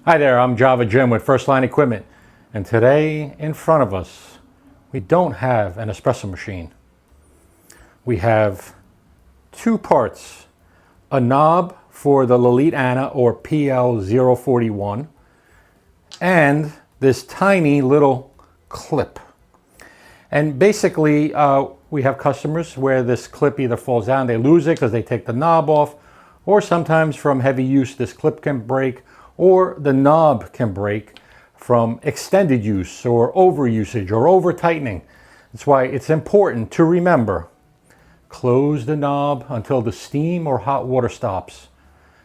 Hi there, I'm JavaJim with First Line Equipment, and today in front of us we don't have an espresso machine. We have two parts, a knob for the Lelit Anna or PL041 and this tiny little clip. And basically we have customers where this clip either falls down, they lose it because they take the knob off, or sometimes from heavy use this clip can break, or the knob can break from extended use or over usage or over tightening. That's why it's important to remember, close the knob until the steam or hot water stops,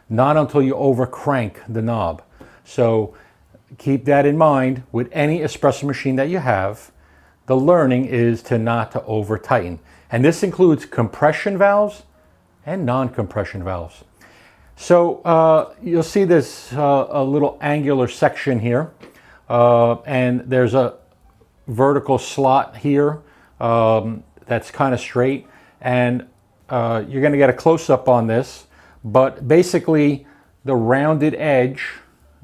not until you over crank the knob. So keep that in mind with any espresso machine that you have. The learning is to not to over tighten. And this includes compression valves and non-compression valves. So you'll see this a little angular section here, and there's a vertical slot here that's kind of straight, and you're going to get a close-up on this, but basically the rounded edge,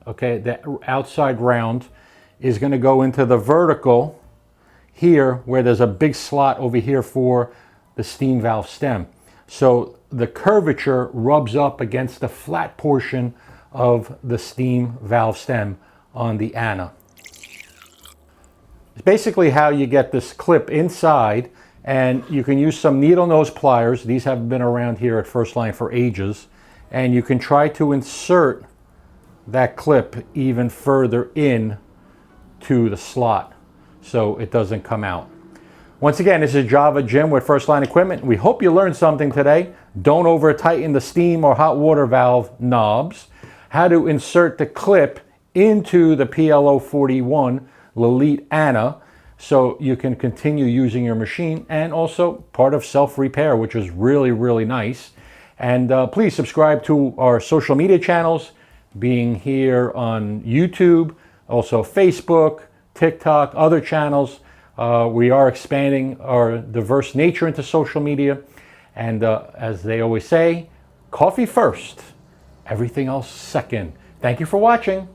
okay, the outside round is going to go into the vertical here where there's a big slot over here for the steam valve stem. So the curvature rubs up against the flat portion of the steam valve stem on the Anna. It's basically how you get this clip inside, and you can use some needle nose pliers. These have been around here at First Line for ages, and you can try to insert that clip even further in to the slot so it doesn't come out. Once again, this is JavaJim with First Line Equipment. We hope you learned something today. Don't over tighten the steam or hot water valve knobs. How to insert the clip into the PL041 Lelit Anna so you can continue using your machine, and also part of self-repair, which is really, really nice. And please subscribe to our social media channels, being here on YouTube, also Facebook, TikTok, other channels. We are expanding our diverse nature into social media. And as they always say, coffee first, everything else second. Thank you for watching.